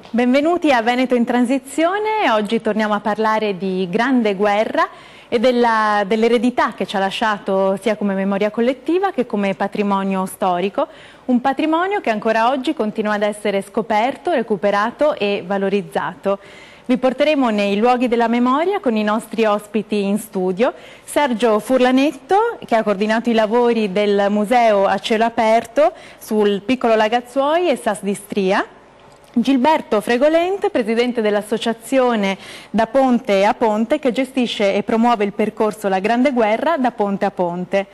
Benvenuti a Veneto in Transizione. Oggi torniamo a parlare di Grande Guerra e dell'eredità che ci ha lasciato sia come memoria collettiva che come patrimonio storico, un patrimonio che ancora oggi continua ad essere scoperto, recuperato e valorizzato. Vi porteremo nei luoghi della memoria con i nostri ospiti in studio: Sergio Furlanetto, che ha coordinato i lavori del museo a cielo aperto sul piccolo Lagazzuoi e Sas di Stria; Gilberto Fregolente, presidente dell'associazione Da Ponte a Ponte, che gestisce e promuove il percorso La Grande Guerra da ponte a ponte.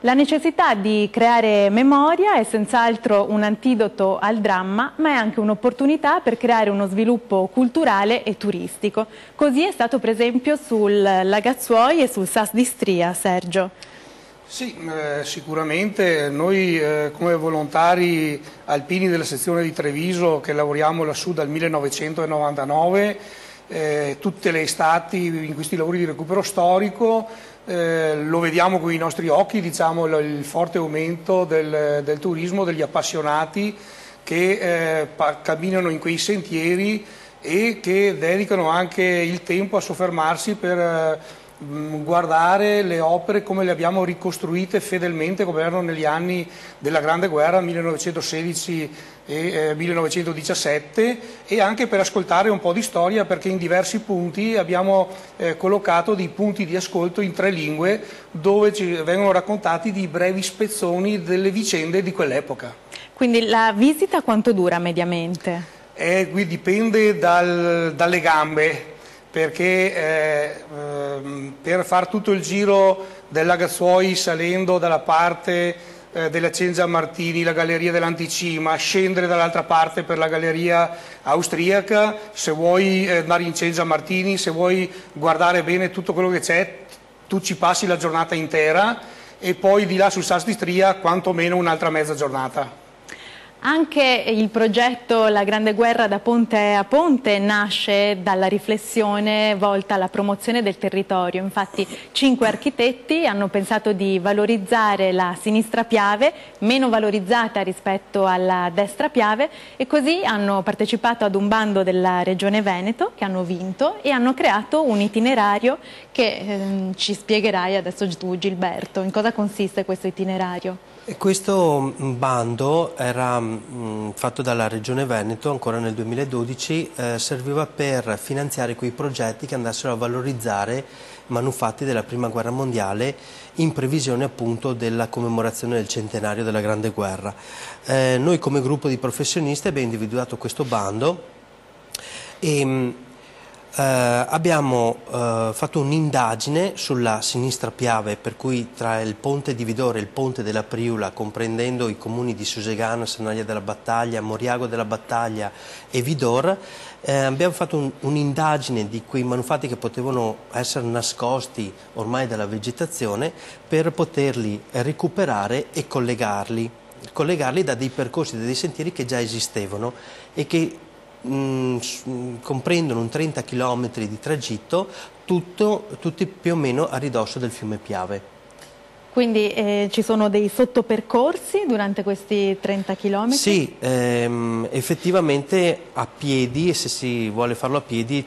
La necessità di creare memoria è senz'altro un antidoto al dramma, ma è anche un'opportunità per creare uno sviluppo culturale e turistico. Così è stato per esempio sul Lagazzuoi e sul Sas di Stria, Sergio. Sì, sicuramente noi come volontari alpini della sezione di Treviso, che lavoriamo lassù dal 1999, tutte le estati in questi lavori di recupero storico, lo vediamo con i nostri occhi, diciamo, il forte aumento del turismo, degli appassionati che camminano in quei sentieri e che dedicano anche il tempo a soffermarsi per guardare le opere come le abbiamo ricostruite fedelmente, come erano negli anni della Grande Guerra 1916 e 1917, e anche per ascoltare un po' di storia, perché in diversi punti abbiamo collocato dei punti di ascolto in 3 lingue dove ci vengono raccontati di brevi spezzoni delle vicende di quell'epoca. Quindi la visita quanto dura mediamente? Qui dipende dalle gambe, perché per far tutto il giro del Lagazzuoi salendo dalla parte della Cengia Martini, la Galleria dell'Anticima, scendere dall'altra parte per la Galleria austriaca, se vuoi andare in Cengia Martini, se vuoi guardare bene tutto quello che c'è, tu ci passi la giornata intera, e poi di là sul Sas di Stria quantomeno un'altra mezza giornata. Anche il progetto La Grande Guerra da Ponte a Ponte nasce dalla riflessione volta alla promozione del territorio. Infatti 5 architetti hanno pensato di valorizzare la sinistra Piave, meno valorizzata rispetto alla destra Piave, e così hanno partecipato ad un bando della Regione Veneto che hanno vinto e hanno creato un itinerario che ci spiegherai adesso tu, Gilberto. In cosa consiste questo itinerario? Questo bando era fatto dalla Regione Veneto ancora nel 2012, serviva per finanziare quei progetti che andassero a valorizzare manufatti della Prima Guerra Mondiale in previsione appunto della commemorazione del centenario della Grande Guerra. Noi come gruppo di professionisti abbiamo individuato questo bando e abbiamo fatto un'indagine sulla sinistra Piave, per cui tra il ponte di Vidore e il ponte della Priula, comprendendo i comuni di Susegana, Sernaglia della Battaglia, Moriago della Battaglia e Vidor, abbiamo fatto un'indagine di quei manufatti che potevano essere nascosti ormai dalla vegetazione, per poterli recuperare e collegarli da dei percorsi, da dei sentieri che già esistevano e che comprendono un 30 km di tragitto, tutti più o meno a ridosso del fiume Piave. Quindi ci sono dei sottopercorsi durante questi 30 km? Sì, effettivamente a piedi, e se si vuole farlo a piedi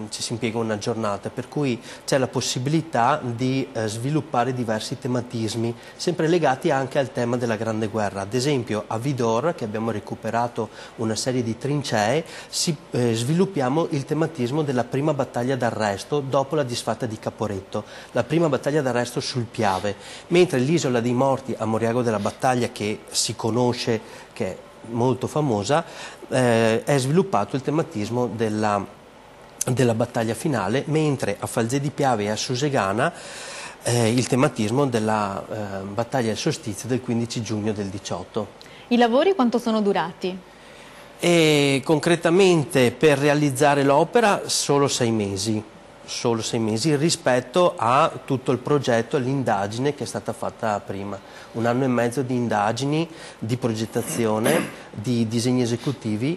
ci si impiega una giornata, per cui c'è la possibilità di sviluppare diversi tematismi, sempre legati anche al tema della Grande Guerra. Ad esempio a Vidor, che abbiamo recuperato una serie di trincee, sviluppiamo il tematismo della prima battaglia d'arresto dopo la disfatta di Caporetto, la prima battaglia d'arresto sul Piave. Mentre l'Isola dei Morti a Moriago della Battaglia, che si conosce, che è molto famosa, è sviluppato il tematismo della battaglia finale, mentre a Falzè di Piave e a Susegana il tematismo della battaglia del solstizio del 15 giugno del 18. I lavori quanto sono durati? E concretamente per realizzare l'opera solo 6 mesi. Solo 6 mesi rispetto a tutto il progetto e l'indagine che è stata fatta prima. 1 anno e mezzo di indagini, di progettazione, di disegni esecutivi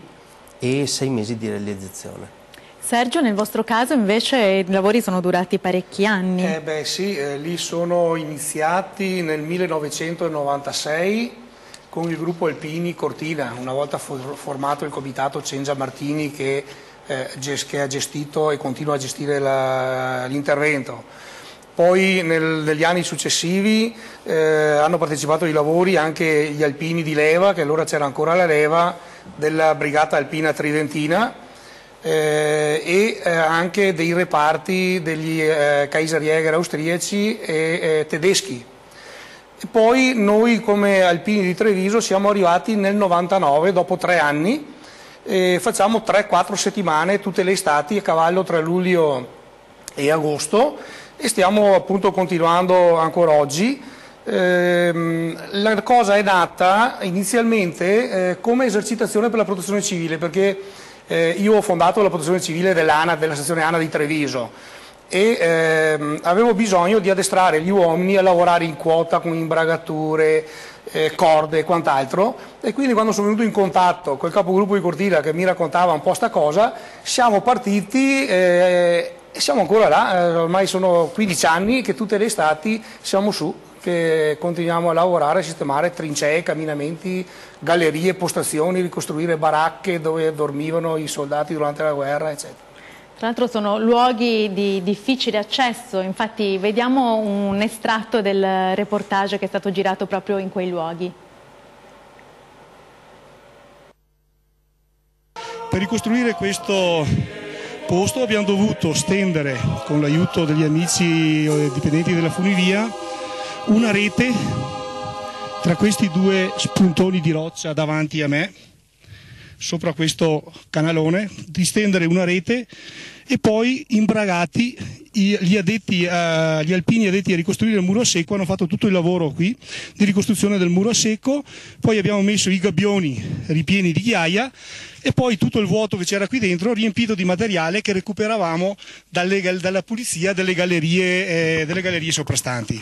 e 6 mesi di realizzazione. Sergio, nel vostro caso invece i lavori sono durati parecchi anni. Sì, lì sono iniziati nel 1996, con il gruppo Alpini Cortina, una volta formato il comitato Cengia Martini che ha gestito e continua a gestire l'intervento. Poi negli anni successivi hanno partecipato ai lavori anche gli alpini di leva, che allora c'era ancora la leva, della Brigata Alpina Tridentina, e anche dei reparti degli Kaiserjäger austriaci e tedeschi. E poi noi come Alpini di Treviso siamo arrivati nel 99, dopo 3 anni, e facciamo 3-4 settimane tutte le estati a cavallo tra luglio e agosto, e stiamo appunto continuando ancora oggi. La cosa è nata inizialmente come esercitazione per la protezione civile, perché io ho fondato la protezione civile della sezione ANA di Treviso e avevo bisogno di addestrare gli uomini a lavorare in quota con imbragature, corde e quant'altro, e quindi quando sono venuto in contatto col capogruppo di Cortina che mi raccontava un po' sta cosa, siamo partiti e siamo ancora là. Ormai sono 15 anni che tutte le estati siamo su, che continuiamo a lavorare, a sistemare trincee, camminamenti, gallerie, postazioni, ricostruire baracche dove dormivano i soldati durante la guerra, eccetera. Tra l'altro sono luoghi di difficile accesso, infatti vediamo un estratto del reportage che è stato girato proprio in quei luoghi. Per ricostruire questo posto abbiamo dovuto stendere, con l'aiuto degli amici dipendenti della funivia, una rete tra questi 2 spuntoni di roccia davanti a me, sopra questo canalone, di stendere una rete, e poi imbragati gli alpini addetti a ricostruire il muro a secco hanno fatto tutto il lavoro qui di ricostruzione del muro a secco. Poi abbiamo messo i gabbioni ripieni di ghiaia e poi tutto il vuoto che c'era qui dentro riempito di materiale che recuperavamo dalla pulizia delle gallerie soprastanti.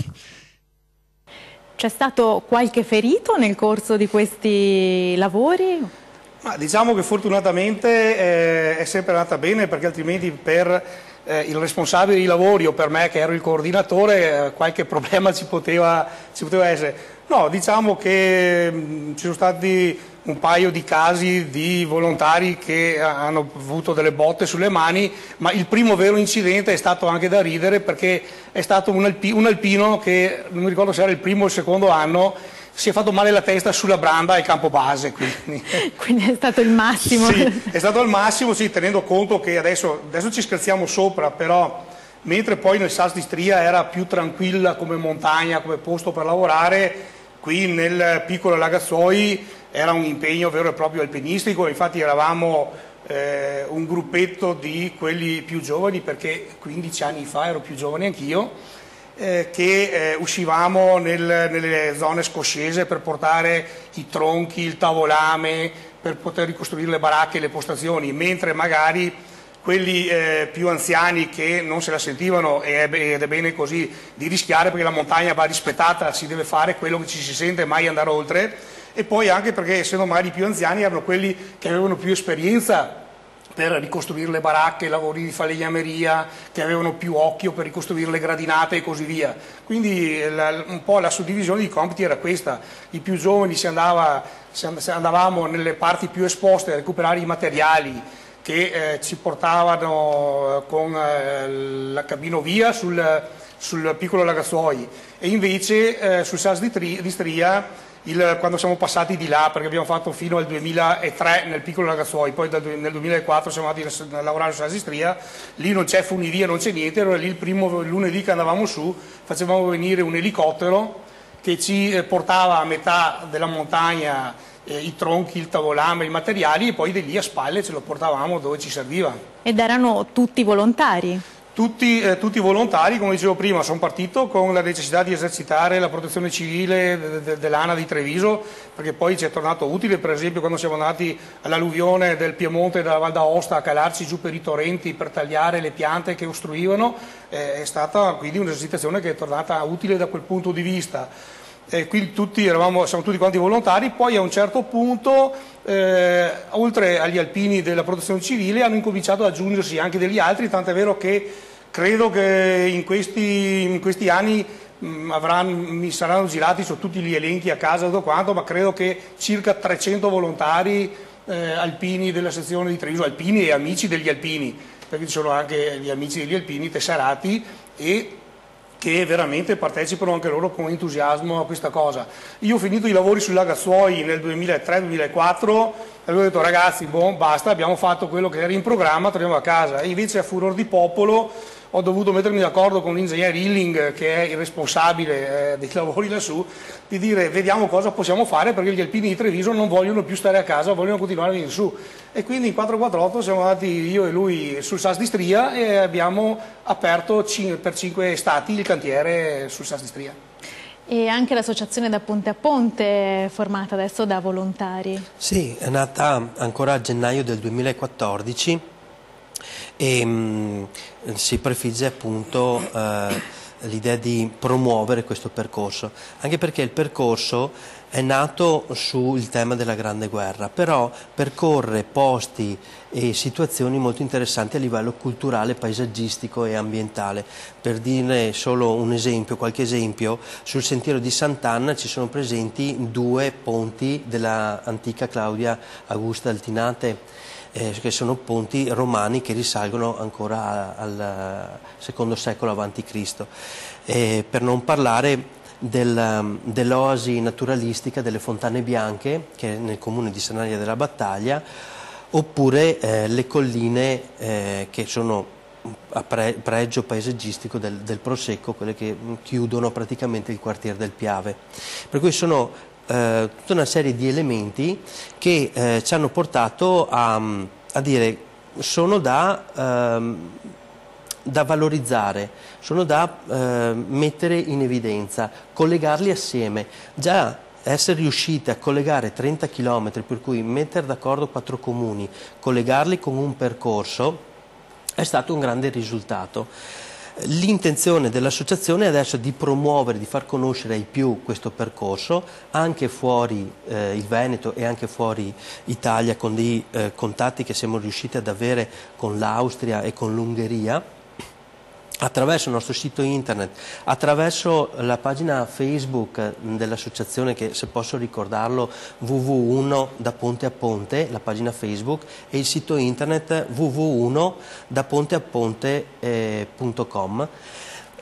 C'è stato qualche ferito nel corso di questi lavori? Ma diciamo che fortunatamente è sempre andata bene, perché altrimenti per il responsabile dei lavori o per me che ero il coordinatore qualche problema ci poteva essere. No, diciamo che ci sono stati un paio di casi di volontari che hanno avuto delle botte sulle mani, ma il primo vero incidente è stato anche da ridere, perché è stato un alpino che, non mi ricordo se era il primo o il secondo anno, si è fatto male la testa sulla branda al campo base. Quindi è stato il massimo. Sì, è stato il massimo, sì, tenendo conto che adesso ci scherziamo sopra, però mentre poi nel Sas di Stria era più tranquilla come montagna, come posto per lavorare, qui nel piccolo Lagazzoi era un impegno vero e proprio alpinistico. Infatti eravamo un gruppetto di quelli più giovani, perché 15 anni fa ero più giovane anch'io, che uscivamo nelle zone scoscese per portare i tronchi, il tavolame, per poter ricostruire le baracche e le postazioni, mentre magari quelli più anziani che non se la sentivano, ed è bene così, di rischiare, perché la montagna va rispettata, si deve fare quello che ci si sente, mai andare oltre, e poi anche perché essendo magari più anziani erano quelli che avevano più esperienza per ricostruire le baracche, lavori di falegnameria, che avevano più occhio per ricostruire le gradinate e così via. Quindi un po' la suddivisione di compiti era questa: i più giovani andavamo nelle parti più esposte a recuperare i materiali che ci portavano con la cabinovia sul piccolo Lagazzoi, e invece sul Sas di Stria, quando siamo passati di là, perché abbiamo fatto fino al 2003 nel piccolo Lagazzoi, poi nel 2004 siamo andati a lavorare su Sas di Stria, lì non c'è funivia, non c'è niente, allora lì il primo lunedì che andavamo su facevamo venire un elicottero che ci portava a metà della montagna i tronchi, il tavolame, i materiali, e poi di lì a spalle ce lo portavamo dove ci serviva. Ed erano tutti volontari? Tutti volontari, come dicevo prima. Sono partito con la necessità di esercitare la protezione civile dell'ANA di Treviso, perché poi ci è tornato utile, per esempio quando siamo andati all'alluvione del Piemonte e della Val d'Aosta a calarci giù per i torrenti per tagliare le piante che ostruivano, è stata quindi un'esercitazione che è tornata utile da quel punto di vista. Quindi siamo tutti quanti volontari. Poi a un certo punto, oltre agli alpini della protezione civile, hanno incominciato ad aggiungersi anche degli altri, tant'è vero che credo che in questi anni mi saranno girati su tutti gli elenchi a casa e tutto quanto, ma credo che circa 300 volontari alpini della sezione di Treviso, alpini e amici degli alpini, perché ci sono anche gli amici degli alpini tesserati e che veramente partecipano anche loro con entusiasmo a questa cosa. Io ho finito i lavori sui Lagazzuoi nel 2003-2004 e avevo detto ragazzi, basta, abbiamo fatto quello che era in programma, torniamo a casa. E invece a furor di popolo ho dovuto mettermi d'accordo con l'ingegner Hilling, che è il responsabile dei lavori lassù, di dire vediamo cosa possiamo fare, perché gli alpini di Treviso non vogliono più stare a casa, vogliono continuare a venire su. E quindi in 448 siamo andati io e lui sul SAS di Stria e abbiamo aperto per 5 stati il cantiere sul SAS di Stria. E anche l'associazione da Ponte a Ponte è formata adesso da volontari? Sì, è nata ancora a gennaio del 2014 e si prefigge appunto l'idea di promuovere questo percorso, anche perché il percorso è nato sul tema della Grande Guerra, però percorre posti e situazioni molto interessanti a livello culturale, paesaggistico e ambientale. Per dire solo un esempio, qualche esempio, sul sentiero di Sant'Anna ci sono presenti 2 ponti dell'antica Claudia Augusta Altinate, che sono ponti romani che risalgono ancora al secondo secolo a.C. Per non parlare dell'oasi naturalistica delle Fontane Bianche, che è nel comune di Sernaglia della Battaglia, oppure le colline che sono a pregio paesaggistico del Prosecco, quelle che chiudono praticamente il quartiere del Piave. Per cui sono tutta una serie di elementi che ci hanno portato a dire sono da valorizzare, sono da mettere in evidenza, collegarli assieme. Già essere riusciti a collegare 30 km, per cui mettere d'accordo 4 comuni, collegarli con un percorso, è stato un grande risultato. L'intenzione dell'associazione è adesso di promuovere, di far conoscere ai più questo percorso, anche fuori il Veneto e anche fuori Italia, con dei contatti che siamo riusciti ad avere con l'Austria e con l'Ungheria, attraverso il nostro sito internet, attraverso la pagina Facebook dell'associazione, che se posso ricordarlo www1 da Ponte a Ponte, la pagina Facebook, e il sito internet www1daponteaponte.com.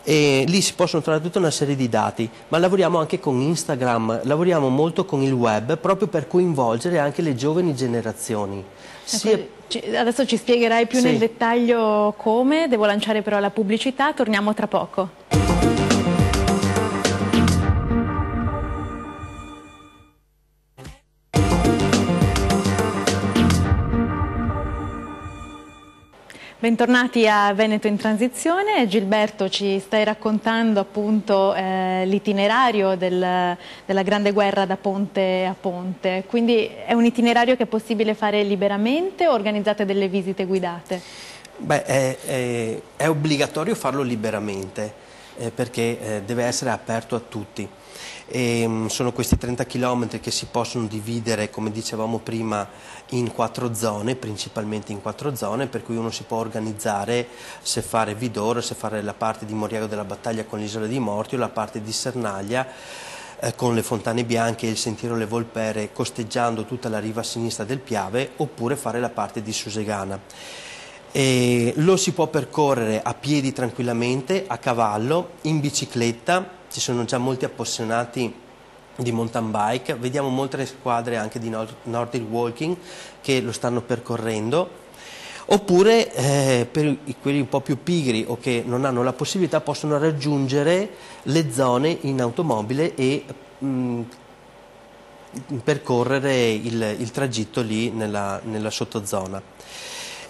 E lì si possono trovare tutta una serie di dati, ma lavoriamo anche con Instagram, lavoriamo molto con il web, proprio per coinvolgere anche le giovani generazioni. Adesso ci spiegherai più nel Sì. dettaglio come, devo lanciare però la pubblicità, torniamo tra poco. Bentornati a Veneto in Transizione. Gilberto, ci stai raccontando appunto l'itinerario della Grande Guerra da Ponte a Ponte, quindi è un itinerario che è possibile fare liberamente o organizzate delle visite guidate? Beh, è obbligatorio farlo liberamente perché deve essere aperto a tutti. Sono questi 30 km che si possono dividere, come dicevamo prima, in 4 zone, principalmente in 4 zone, per cui uno si può organizzare se fare Vidoro, se fare la parte di Moriago della Battaglia con l'Isola dei Morti, o la parte di Sernaglia con le Fontane Bianche e il sentiero Le Volpere, costeggiando tutta la riva sinistra del Piave, oppure fare la parte di Susegana. Lo si può percorrere a piedi tranquillamente, a cavallo, in bicicletta. Ci sono già molti appassionati di mountain bike, vediamo molte squadre anche di Nordic Walking che lo stanno percorrendo, oppure per quelli un po' più pigri o che non hanno la possibilità possono raggiungere le zone in automobile e percorrere il tragitto lì nella sottozona.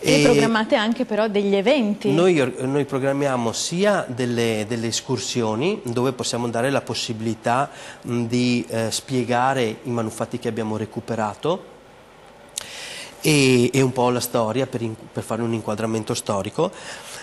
E programmate anche però degli eventi? Noi programmiamo sia delle escursioni dove possiamo dare la possibilità di spiegare i manufatti che abbiamo recuperato e un po' la storia per fare un inquadramento storico.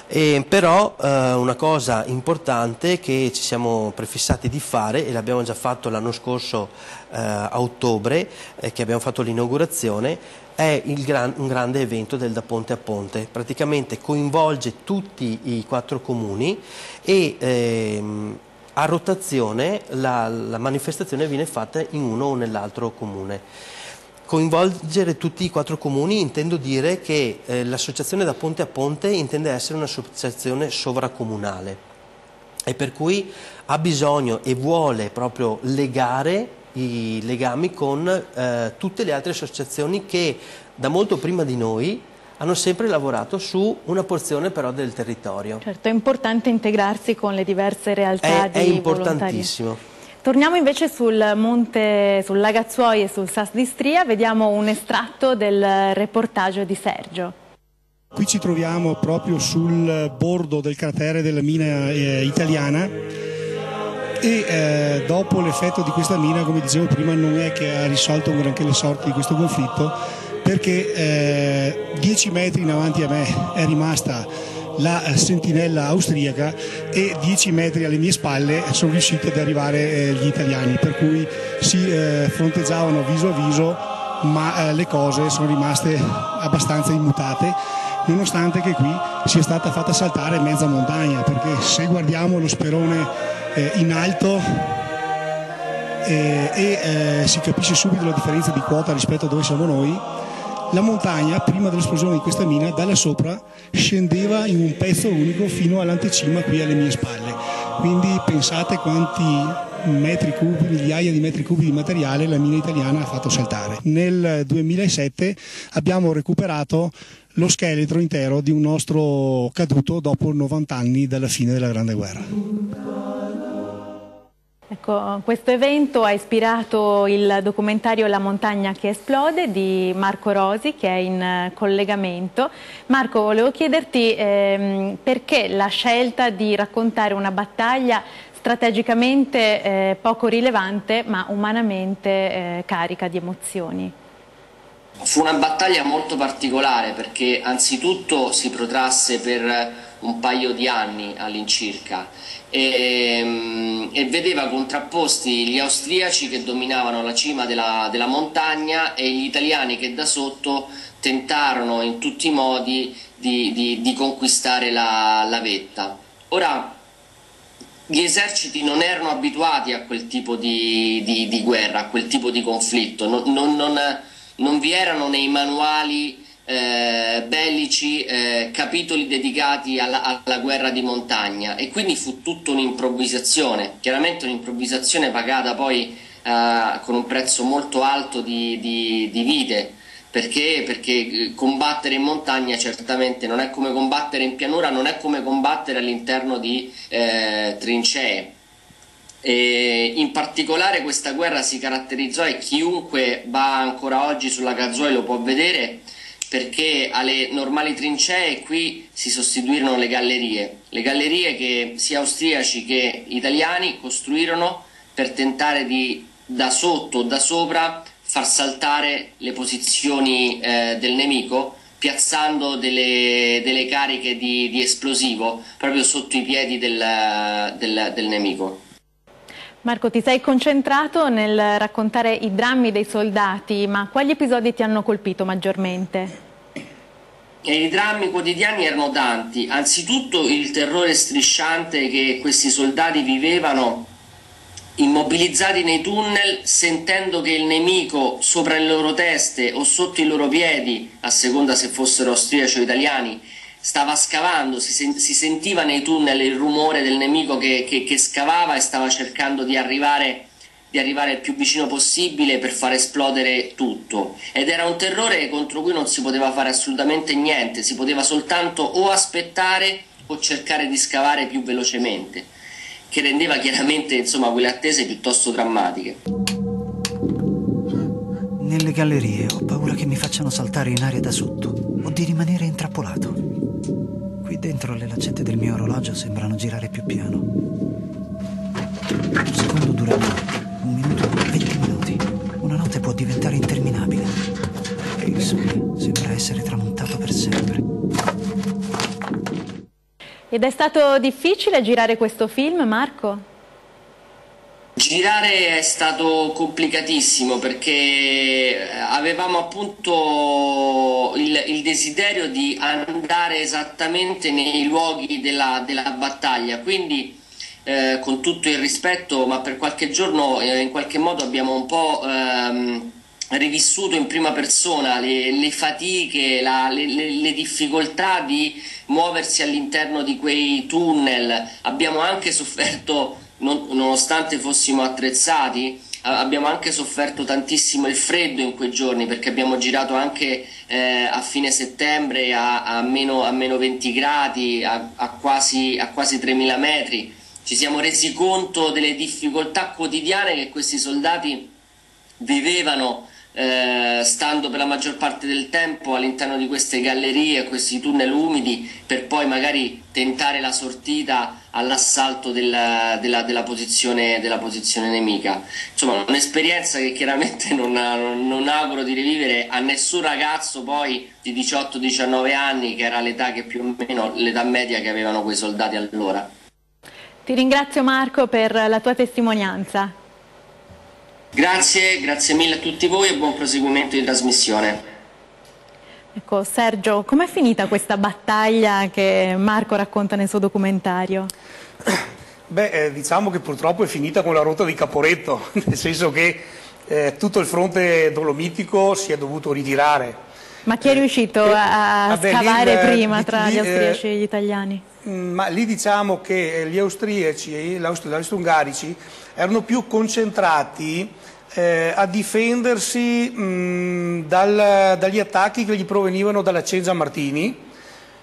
Però una cosa importante che ci siamo prefissati di fare, e l'abbiamo già fatto l'anno scorso a ottobre, che abbiamo fatto l'inaugurazione, è un grande evento del Da Ponte a Ponte. Praticamente coinvolge tutti i 4 comuni e a rotazione la manifestazione viene fatta in uno o nell'altro comune. Coinvolgere tutti i 4 comuni intendo dire che l'associazione da ponte a ponte intende essere un'associazione sovracomunale e per cui ha bisogno e vuole proprio legare i legami con tutte le altre associazioni che da molto prima di noi hanno sempre lavorato su una porzione però del territorio. Certo, è importante integrarsi con le diverse realtà di È importantissimo. volontari. Torniamo invece sul monte, sul Lagazzuoi e sul Sas d'Istria, vediamo un estratto del reportage di Sergio. Qui ci troviamo proprio sul bordo del cratere della mina italiana e dopo l'effetto di questa mina, come dicevo prima, non è che ha risolto un granché le sorti di questo conflitto, perché 10 metri in avanti a me è rimasta la sentinella austriaca e 10 metri alle mie spalle sono riusciti ad arrivare gli italiani, per cui si fronteggiavano viso a viso, ma le cose sono rimaste abbastanza immutate, nonostante che qui sia stata fatta saltare mezza montagna, perché se guardiamo lo sperone in alto si capisce subito la differenza di quota rispetto a dove siamo noi. La montagna, prima dell'esplosione di questa mina, da là sopra scendeva in un pezzo unico fino all'antecima qui alle mie spalle. Quindi pensate quanti metri cubi, migliaia di metri cubi di materiale la mina italiana ha fatto saltare. Nel 2007 abbiamo recuperato lo scheletro intero di un nostro caduto dopo 90 anni dalla fine della Grande Guerra. Ecco, questo evento ha ispirato il documentario La montagna che esplode di Marco Rosi, che è in collegamento. Marco, volevo chiederti perché la scelta di raccontare una battaglia strategicamente poco rilevante ma umanamente carica di emozioni. Fu una battaglia molto particolare perché anzitutto si protrasse per un paio di anni all'incirca e vedeva contrapposti gli austriaci che dominavano la cima della montagna e gli italiani che da sotto tentarono in tutti i modi di conquistare la vetta. Ora, gli eserciti non erano abituati a quel tipo di guerra, a quel tipo di conflitto, non vi erano nei manuali bellici capitoli dedicati alla guerra di montagna e quindi fu tutto un'improvvisazione, chiaramente un'improvvisazione pagata poi con un prezzo molto alto di vite, perché combattere in montagna certamente non è come combattere in pianura, non è come combattere all'interno di trincee. E in particolare questa guerra si caratterizzò, e chiunque va ancora oggi sulla Lagazzuoi lo può vedere, perché alle normali trincee qui si sostituirono le gallerie che sia austriaci che italiani costruirono per tentare di da sotto o da sopra far saltare le posizioni del nemico, piazzando delle cariche di esplosivo proprio sotto i piedi del nemico. Marco, ti sei concentrato nel raccontare i drammi dei soldati, ma quali episodi ti hanno colpito maggiormente? I drammi quotidiani erano tanti, anzitutto il terrore strisciante che questi soldati vivevano immobilizzati nei tunnel, sentendo che il nemico sopra le loro teste o sotto i loro piedi, a seconda se fossero austriaci o italiani, stava scavando, si sentiva nei tunnel il rumore del nemico che scavava e stava cercando di arrivare il più vicino possibile per far esplodere tutto, ed era un terrore contro cui non si poteva fare assolutamente niente, si poteva soltanto o aspettare o cercare di scavare più velocemente, che rendeva chiaramente, insomma, quelle attese piuttosto drammatiche. Nelle gallerie ho paura che mi facciano saltare in aria da sotto o di rimanere intrappolato. Qui dentro le lancette del mio orologio sembrano girare più piano. Un secondo dura 1 minuto, 20 minuti. Una notte può diventare interminabile. E il sole sembra essere tramontato per sempre. Ed è stato difficile girare questo film, Marco? Girare è stato complicatissimo perché avevamo appunto il desiderio di andare esattamente nei luoghi della battaglia, quindi con tutto il rispetto, ma per qualche giorno in qualche modo abbiamo un po' rivissuto in prima persona le fatiche, le difficoltà di muoversi all'interno di quei tunnel. Abbiamo anche sofferto, nonostante fossimo attrezzati, abbiamo anche sofferto tantissimo il freddo in quei giorni, perché abbiamo girato anche a fine settembre a meno 20 gradi, a quasi 3000 metri. Ci siamo resi conto delle difficoltà quotidiane che questi soldati vivevano stando per la maggior parte del tempo all'interno di queste gallerie, questi tunnel umidi, per poi magari tentare la sortita all'assalto della posizione nemica. Insomma, un'esperienza che chiaramente non auguro di rivivere a nessun ragazzo poi di 18-19 anni, che era l'età che più o meno l'età media che avevano quei soldati allora. Ti ringrazio Marco per la tua testimonianza. Grazie mille a tutti voi e buon proseguimento di trasmissione. Ecco, Sergio, com'è finita questa battaglia che Marco racconta nel suo documentario? Beh, diciamo che purtroppo è finita con la rotta di Caporetto, nel senso che tutto il fronte dolomitico si è dovuto ritirare. Ma chi è riuscito a scavare prima tra gli austriaci e gli italiani? Ma lì diciamo che gli austriaci e gli austro-ungarici erano più concentrati a difendersi dagli attacchi che gli provenivano dalla Cengia Martini,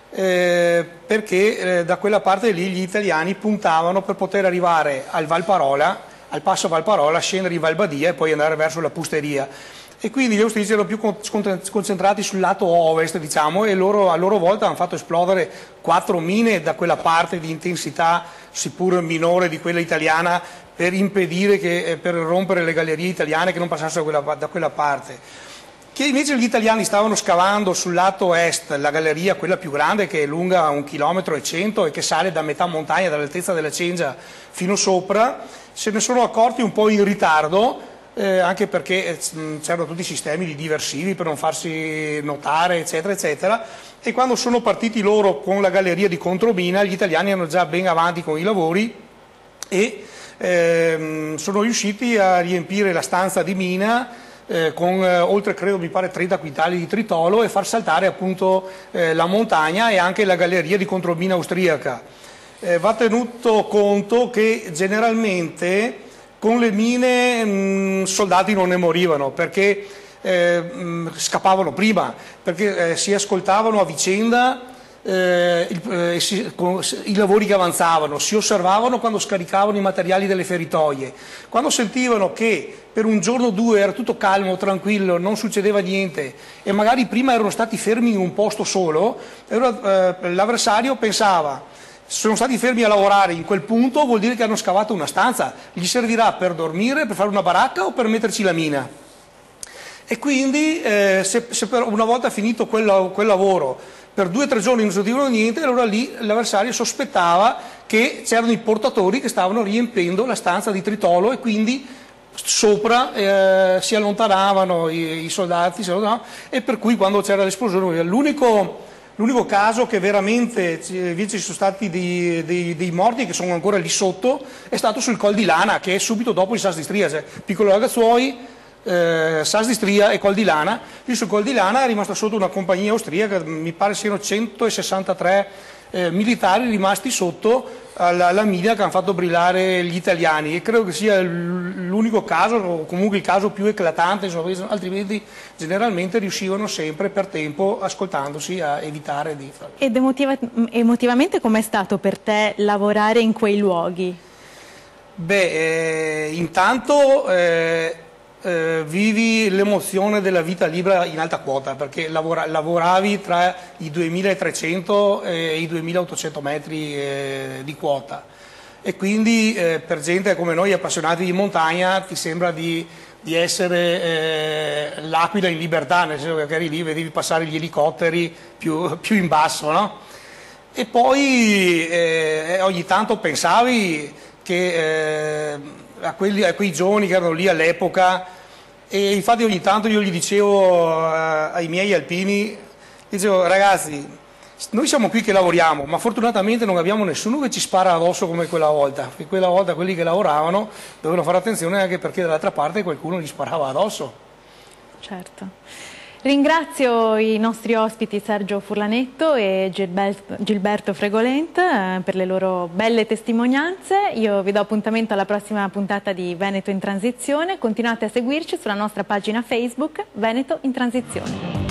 perché da quella parte lì gli italiani puntavano per poter arrivare al passo Valparola, scendere in Valbadia e poi andare verso la Pusteria. E quindi gli austriaci erano più concentrati sul lato ovest, diciamo, e loro a loro volta hanno fatto esplodere 4 mine da quella parte di intensità seppur minore di quella italiana, per impedire per rompere le gallerie italiane che non passassero da quella parte. Che invece gli italiani stavano scavando sul lato est la galleria, quella più grande, che è lunga 1,1 chilometri e che sale da metà montagna, dall'altezza della Cengia fino sopra, se ne sono accorti un po' in ritardo, anche perché c'erano tutti i sistemi di diversivi per non farsi notare, eccetera, eccetera, e quando sono partiti loro con la galleria di contromina, gli italiani erano già ben avanti con i lavori e sono riusciti a riempire la stanza di mina con oltre, credo, mi pare 30 quintali di tritolo e far saltare appunto la montagna e anche la galleria di contromina austriaca. Va tenuto conto che generalmente con le mine soldati non ne morivano, perché scappavano prima, perché si ascoltavano a vicenda i lavori che avanzavano, si osservavano quando scaricavano i materiali delle feritoie. Quando sentivano che per un giorno o due era tutto calmo, tranquillo, non succedeva niente e magari prima erano stati fermi in un posto solo, l'avversario pensava: sono stati fermi a lavorare in quel punto, vuol dire che hanno scavato una stanza, gli servirà per dormire, per fare una baracca o per metterci la mina? E quindi se una volta finito quel lavoro per 2 o 3 giorni non sentivano niente, allora lì l'avversario sospettava che c'erano i portatori che stavano riempendo la stanza di tritolo e quindi sopra si allontanavano i soldati, e per cui quando c'era l'esplosione l'unico caso che veramente invece ci sono stati dei morti che sono ancora lì sotto è stato sul Col di Lana, che è subito dopo il Sas di Stria, cioè Piccolo Ragazzuoi, Sas di Stria e Col di Lana. Lì sul Col di Lana è rimasta sotto una compagnia austriaca, mi pare siano 163 militari rimasti sotto alla mina che hanno fatto brillare gli italiani, e credo che sia l'unico caso, o comunque il caso più eclatante, insomma, altrimenti generalmente riuscivano sempre per tempo, ascoltandosi, a evitare di fare. Ed emotivamente com'è stato per te lavorare in quei luoghi? Beh, intanto vivi l'emozione della vita libera in alta quota, perché lavoravi tra i 2300 e i 2800 metri di quota, e quindi per gente come noi appassionati di montagna ti sembra di essere l'Aquila in libertà, nel senso che eri lì, vedevi passare gli elicotteri più in basso, no? E poi ogni tanto pensavi che a quei giovani che erano lì all'epoca, e infatti ogni tanto io gli dicevo ai miei alpini, dicevo: ragazzi, Noi siamo qui che lavoriamo, ma fortunatamente non abbiamo nessuno che ci spara addosso come quella volta, perché quella volta quelli che lavoravano dovevano fare attenzione anche perché dall'altra parte qualcuno gli sparava addosso. Certo. Ringrazio i nostri ospiti Sergio Furlanetto e Gilberto Fregolent per le loro belle testimonianze. Io vi do appuntamento alla prossima puntata di Veneto in Transizione. Continuate a seguirci sulla nostra pagina Facebook Veneto in Transizione.